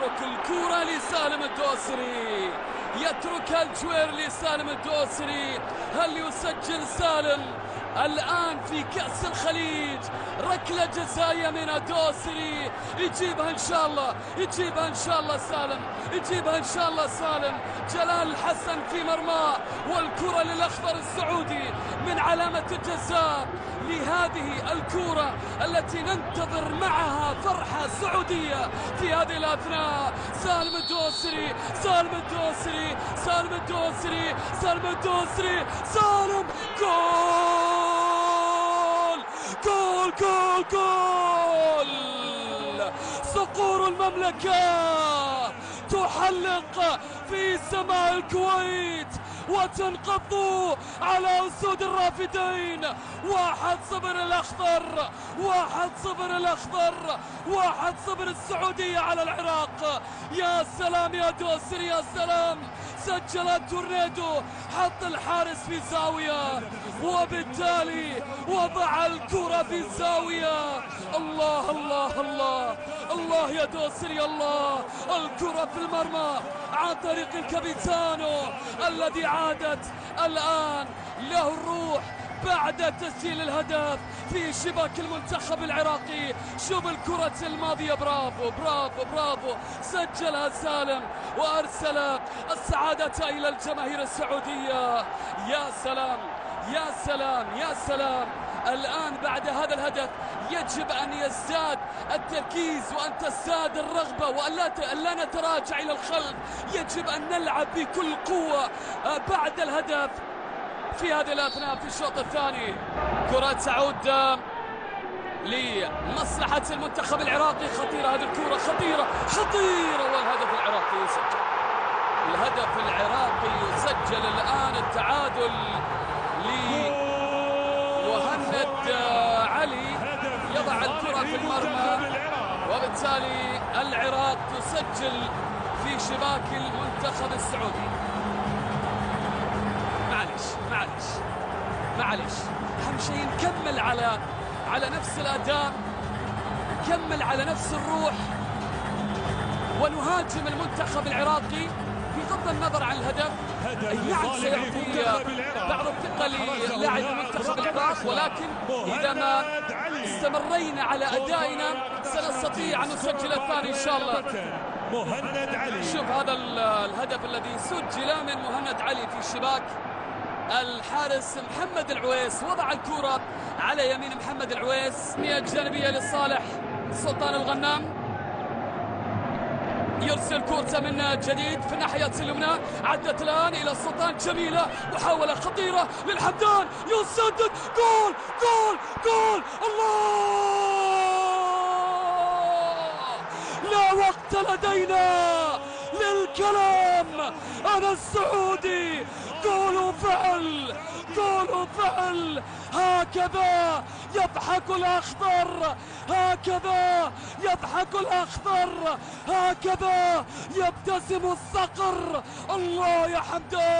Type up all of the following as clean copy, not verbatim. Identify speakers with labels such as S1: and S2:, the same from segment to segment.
S1: يترك الكرة لسالم الدوسري، يترك الجوير لسالم الدوسري. هل يسجل سالم الآن في كأس الخليج؟ ركلة جزائية من الدوسري، يجيبها إن شاء الله، يجيبها إن شاء الله سالم، يجيبها إن شاء الله سالم. جلال الحسن في مرماه، والكرة للأخضر السعودي من علامة الجزاء لهذه الكرة التي ننتظر معها فرحة سعودية في هذه الأثناء. سالم الدوسري، سالم الدوسري، سالم الدوسري، سالم الدوسري، سالم. جول جول جول جول! صقور المملكة تحلق في سماء الكويت وتنقض على أسود الرافدين. 1-0 الأخضر، 1-0 الأخضر، 1-0 السعودية على العراق. يا سلام يا دوسري، يا سلام! سجل التورنيدو، حط الحارس في زاوية وبالتالي وضع الكرة في زاوية. الله الله الله الله يا دوسري، الله! الكرة في المرمى عن طريق الكابيتانو الذي عادت الآن له الروح بعد تسجيل الهدف في شباك المنتخب العراقي. شوف الكرة الماضية، برافو برافو برافو، سجلها سالم وأرسل السعادة إلى الجماهير السعودية. يا سلام يا سلام يا سلام! الآن بعد هذا الهدف يجب أن يزداد التركيز وأن تزداد الرغبة وأن لا نتراجع إلى الخلف. يجب أن نلعب بكل قوة بعد الهدف في هذه الأثناء في الشوط الثاني. كرة تعود لمصلحة المنتخب العراقي. خطيرة هذه الكرة، خطيرة خطيرة، والهدف العراقي يسجل. الهدف العراقي يسجل الآن. التعادل لمهند علي، يضع الكرة في المرمى وبالتالي العراق تسجل في شباك المنتخب السعودي. معلش أهم شيء نكمل على نفس الأداء، نكمل على نفس الروح ونهاجم المنتخب العراقي بغض النظر عن الهدف. نعم سيعطي بعض الثقة للاعب المنتخب العراق، ولكن إذا ما استمرينا على أدائنا سنستطيع أن نسجل الثاني إن شاء الله.
S2: مهند علي،
S1: شوف هذا الهدف الذي سجل من مهند علي في شباك الحارس محمد العويس. وضع الكرة على يمين محمد العويس، جانبية لصالح سلطان الغنام. يرسل كورته من جديد في الناحية اليمنى، عدت الآن إلى السلطان. جميلة، محاولة خطيرة للحمدان، يسدد. جول جول جول! الله! لا وقت لدينا للكلام. أنا السعودي، قولوا فعل، قولوا فعل. هكذا يضحك الأخضر، هكذا يضحك الأخضر، هكذا يبتسم الصقر. الله يا حمدان،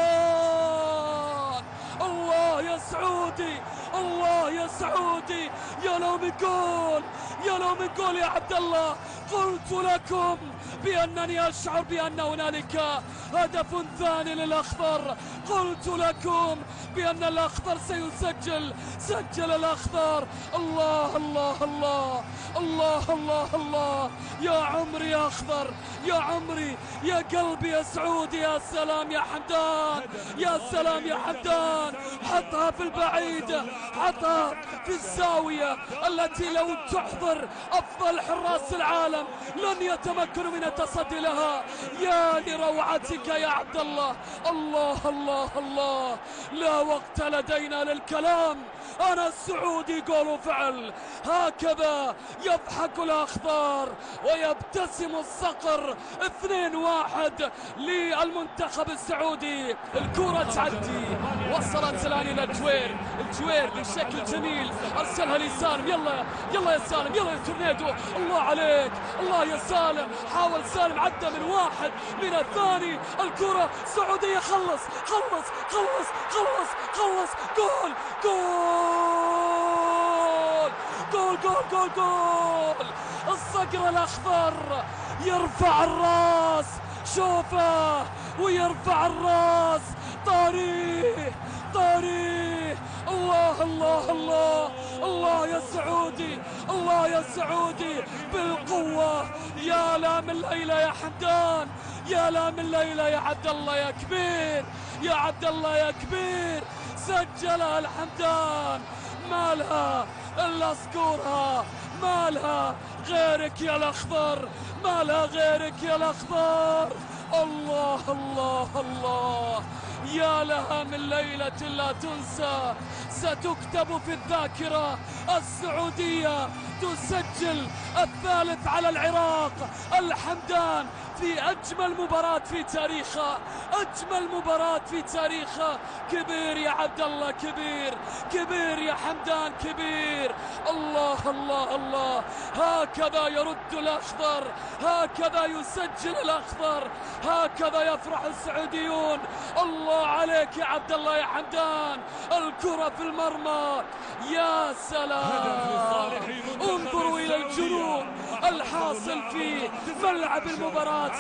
S1: الله يا سعودي، الله يا سعودي! يا لو من جول، يا لو من جول يا عبد الله. قلت لكم بأنني أشعر بأن هنالك هدف ثاني للأخضر، قلت لكم بأن الأخضر سيسجل. سجل الأخضر. الله الله الله الله الله الله! يا عمري يا أخضر، يا عمري، يا قلبي يا سعودي! يا سلام يا حمدان، يا سلام يا حمدان! حطها في البعيد، حطها في الزاوية التي لو تحضر أفضل حراس العالم لن يتمكنوا من التصدي لها. يا لروعتك يا عبد الله! الله الله الله! لا وقت لدينا للكلام. أنا السعودي، قولوا فعل. هكذا يضحك الأخضر ويبتسم الصقر. 2-1 للمنتخب السعودي. الكرة تعدي، وصلت الآن إلى الجوير. الجوير بشكل جميل أرسلها لسالم. يلا يلا يا سالم، يلا يا تورنيدو! الله عليك، الله يا سالم! حاول سالم، عدى من واحد، من الثاني. الكرة سعودية. خلص خلص خلص خلص خلص! جول جول جول جول جول جول! الصقر الأخضر يرفع الراس، شوفه ويرفع الراس. طاريه طاريه. الله الله الله الله يا سعودي، الله يا سعودي بالقوة. يا لا من ليلى يا حمدان، يا لا من ليلى يا عبد الله يا كبير، يا عبد الله يا كبير. سجلها الحمدان، ما لها الا سكورها، ما لها غيرك يا الاخضر، ما لها غيرك يا الاخضر. الله الله الله، يا لها من ليلة لا تنسى، ستكتب في الذاكرة السعودية. تسجل الثالث على العراق. الحمدان في أجمل مباراة في تاريخه، أجمل مباراة في تاريخه. كبير يا عبد الله، كبير كبير يا حمدان، كبير. الله الله الله، هكذا يرد الأخضر، هكذا يسجل الأخضر، هكذا يفرح السعوديون. الله عليك يا عبد الله يا حمدان، الكرة في المرمى. يا سلام، انظروا إلى الجنون الحاصل في ملعب المباراة.